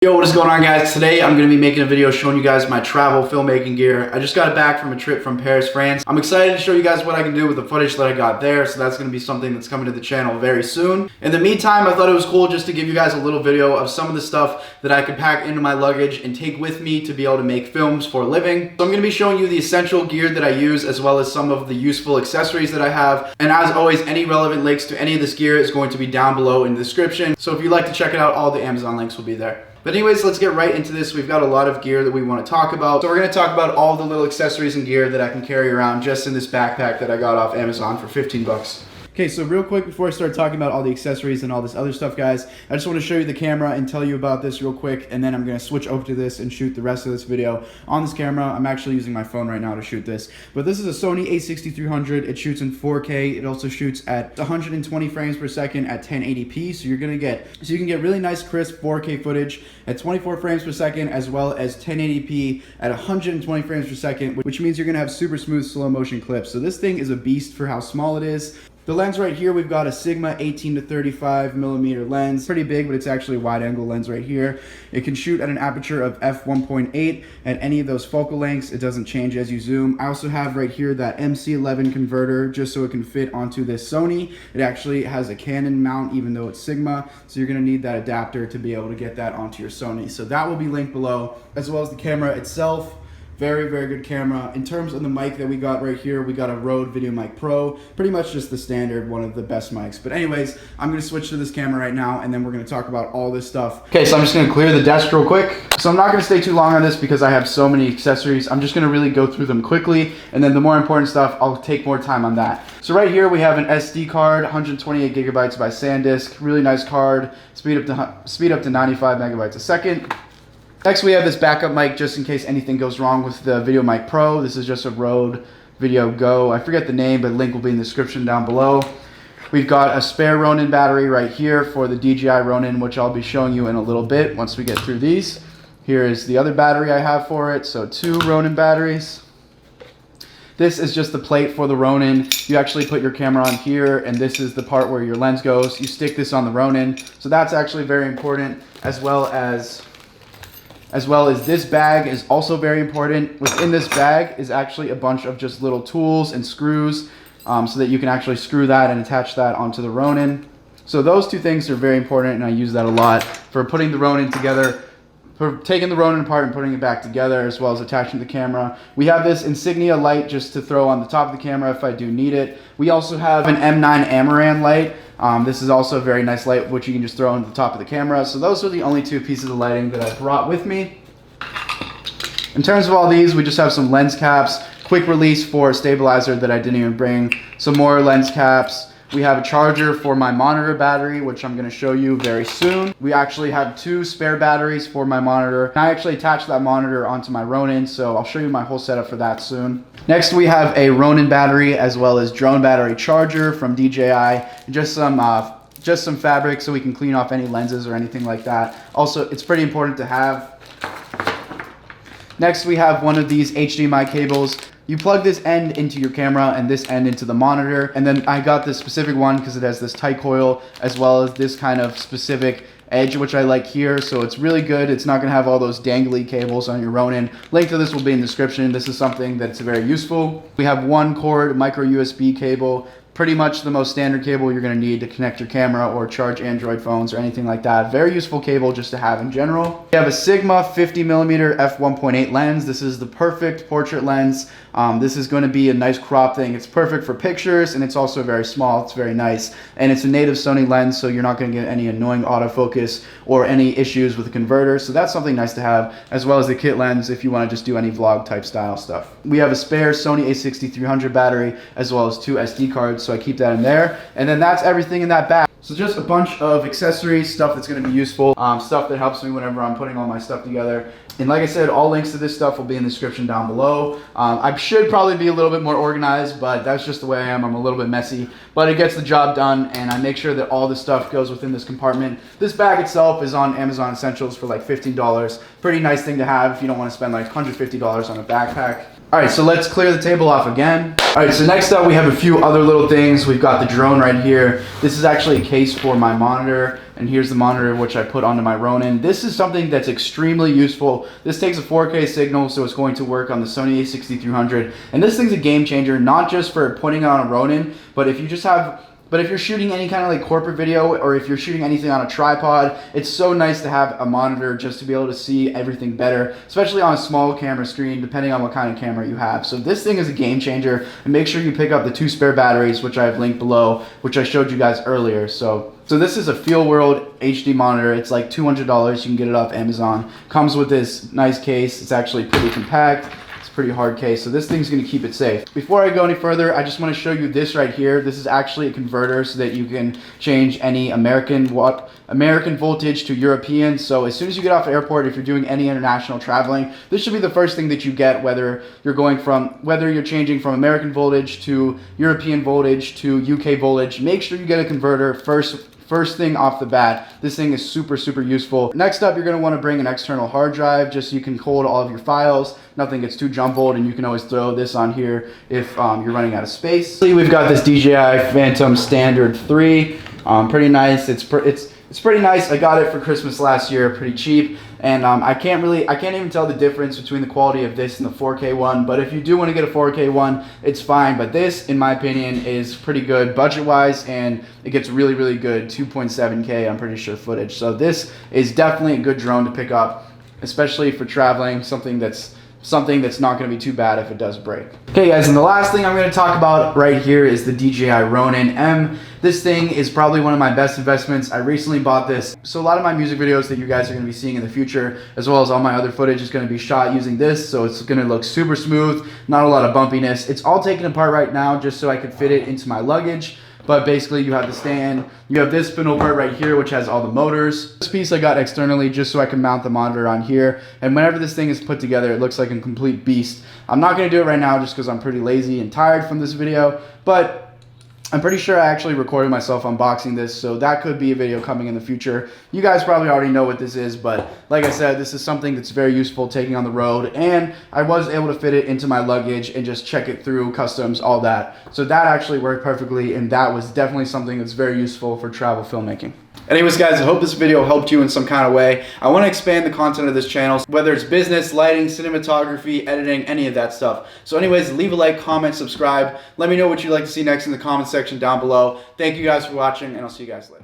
Yo, what is going on, guys? Today I'm going to be making a video showing you guys my travel filmmaking gear. I just got back from a trip from Paris, France. I'm excited to show you guys what I can do with the footage that I got there, so that's going to be something that's coming to the channel very soon. In the meantime, I thought it was cool just to give you guys a little video of some of the stuff that I could pack into my luggage and take with me to be able to make films for a living. So I'm going to be showing you the essential gear that I use as well as some of the useful accessories that I have. And as always, any relevant links to any of this gear is going to be down below in the description. So if you'd like to check it out, all the Amazon links will be there. But anyways, let's get right into this. We've got a lot of gear that we want to talk about. So we're going to talk about all the little accessories and gear that I can carry around just in this backpack that I got off Amazon for 15 bucks. Okay, so real quick before I start talking about all the accessories and all this other stuff, guys, I just want to show you the camera and tell you about this real quick, and then I'm going to switch over to this and shoot the rest of this video on this camera. I'm actually using my phone right now to shoot this, but this is a Sony a6300. It shoots in 4K. It also shoots at 120 frames per second at 1080p, so you can get really nice crisp 4K footage at 24 frames per second as well as 1080p at 120 frames per second, which means you're going to have super smooth slow motion clips. So this thing is a beast for how small it is. The lens right here, we've got a Sigma 18 to 35 millimeter lens. Pretty big, but it's actually a wide angle lens right here. It can shoot at an aperture of f1.8 at any of those focal lengths. It doesn't change as you zoom. I also have right here that MC11 converter just so it can fit onto this Sony. It actually has a Canon mount even though it's Sigma, so you're gonna need that adapter to be able to get that onto your Sony. So that will be linked below, as well as the camera itself. Very, very good camera. In terms of the mic that we got right here, we got a Rode VideoMic Pro. Pretty much just the standard, one of the best mics. But anyways, I'm gonna switch to this camera right now and then we're gonna talk about all this stuff. Okay, so I'm just gonna clear the desk real quick. So I'm not gonna stay too long on this because I have so many accessories. I'm just gonna really go through them quickly, and then the more important stuff, I'll take more time on that. So right here we have an SD card, 128 gigabytes by SanDisk. Really nice card, speed up to 95 megabytes a second. Next, we have this backup mic just in case anything goes wrong with the VideoMic Pro. This is just a Rode Video Go. I forget the name, but link will be in the description down below. We've got a spare Ronin battery right here for the DJI Ronin, which I'll be showing you in a little bit once we get through these. Here is the other battery I have for it, so 2 Ronin batteries. This is just the plate for the Ronin. You actually put your camera on here, and this is the part where your lens goes. You stick this on the Ronin, so that's actually very important, as well as this bag is also very important. Within this bag is actually a bunch of just little tools and screws so that you can actually screw that and attach that onto the Ronin. So those two things are very important, and I use that a lot for putting the Ronin together, for taking the Ronin apart and putting it back together, as well as attaching the camera. We have this Insignia light just to throw on the top of the camera if I do need it. We also have an M9 Amaran light. This is also a very nice light which you can just throw on the top of the camera. So those are the only 2 pieces of lighting that I brought with me. In terms of all these, we just have some lens caps, quick release for a stabilizer that I didn't even bring, some more lens caps. We have a charger for my monitor battery, which I'm going to show you very soon. We actually have 2 spare batteries for my monitor. I actually attached that monitor onto my Ronin, so I'll show you my whole setup for that soon. Next, we have a Ronin battery as well as drone battery charger from DJI. Just some fabric so we can clean off any lenses or anything like that. Also, it's pretty important to have. Next, we have one of these HDMI cables. You plug this end into your camera and this end into the monitor. And then I got this specific one because it has this tight coil as well as this kind of specific edge, which I like here. So it's really good. It's not going to have all those dangly cables on your Ronin. Link to this will be in the description. This is something that's very useful. We have 1 cord micro USB cable. Pretty much the most standard cable you're going to need to connect your camera or charge Android phones or anything like that. Very useful cable just to have in general. We have a Sigma 50mm f1.8 lens. This is the perfect portrait lens. This is going to be a nice crop thing. It's perfect for pictures, and it's also very small. It's very nice. And it's a native Sony lens, so you're not going to get any annoying autofocus or any issues with the converter. So that's something nice to have, as well as the kit lens if you want to just do any vlog type style stuff. We have a spare Sony a6300 battery as well as 2 SD cards, so I keep that in there. And then that's everything in that bag. So just a bunch of accessories, stuff that's going to be useful, stuff that helps me whenever I'm putting all my stuff together. And like I said, all links to this stuff will be in the description down below. I should probably be a little bit more organized, but that's just the way I am. I'm a little bit messy, but it gets the job done, and I make sure that all this stuff goes within this compartment. This bag itself is on Amazon Essentials for like $15. Pretty nice thing to have if you don't want to spend like $150 on a backpack. All right, so let's clear the table off again. All right, so next up we have a few other little things. We've got the drone right here. This is actually a case for my monitor, and here's the monitor which I put onto my Ronin. This is something that's extremely useful. This takes a 4K signal, so it's going to work on the Sony a6300. And this thing's a game changer, not just for putting it on a Ronin, but if you just have if you're shooting any kind of like corporate video, or if you're shooting anything on a tripod, it's so nice to have a monitor just to be able to see everything better, especially on a small camera screen, depending on what kind of camera you have. So this thing is a game changer, and make sure you pick up the 2 spare batteries, which I have linked below, which I showed you guys earlier. So this is a Feel World HD monitor. It's like $200. You can get it off Amazon. Comes with this nice case. It's actually pretty compact. Pretty hard case, so this thing's going to keep it safe. Before I go any further, I just want to show you this right here. This is actually a converter so that you can change any American voltage to European. So as soon as you get off the airport, if you're doing any international traveling, this should be the first thing that you get, whether you're changing from American voltage to European voltage to UK voltage. Make sure you get a converter first thing off the bat. This thing is super useful. Next up, you're going to want to bring an external hard drive just so you can hold all of your files. Nothing gets too jumbled, and you can always throw this on here if you're running out of space. We've got this DJI Phantom Standard 3. Pretty nice. It's pretty nice. I got it for Christmas last year, pretty cheap. And I can't even tell the difference between the quality of this and the 4K one, but if you do want to get a 4K one, it's fine. But this, in my opinion, is pretty good budget-wise, and it gets really good 2.7K, I'm pretty sure, footage. So this is definitely a good drone to pick up, especially for traveling, something that's not going to be too bad if it does break. Okay guys, and the last thing I'm going to talk about right here is the DJI Ronin M. This thing is probably one of my best investments. I recently bought this, so a lot of my music videos that you guys are going to be seeing in the future, as well as all my other footage, is going to be shot using this, so it's going to look super smooth, not a lot of bumpiness. It's all taken apart right now just so I could fit it into my luggage. But basically, you have the stand, you have this spindle part right here, which has all the motors. This piece I got externally just so I can mount the monitor on here. And whenever this thing is put together, it looks like a complete beast. I'm not going to do it right now just because I'm pretty lazy and tired from this video, but I'm pretty sure I actually recorded myself unboxing this, so that could be a video coming in the future. You guys probably already know what this is, but like I said, this is something that's very useful taking on the road, and I was able to fit it into my luggage and just check it through customs, all that. So that actually worked perfectly, and that was definitely something that's very useful for travel filmmaking. Anyways guys, I hope this video helped you in some kind of way. I want to expand the content of this channel, whether it's business, lighting, cinematography, editing, any of that stuff. So anyways, leave a like, comment, subscribe. Let me know what you'd like to see next in the comment section down below. Thank you guys for watching, and I'll see you guys later.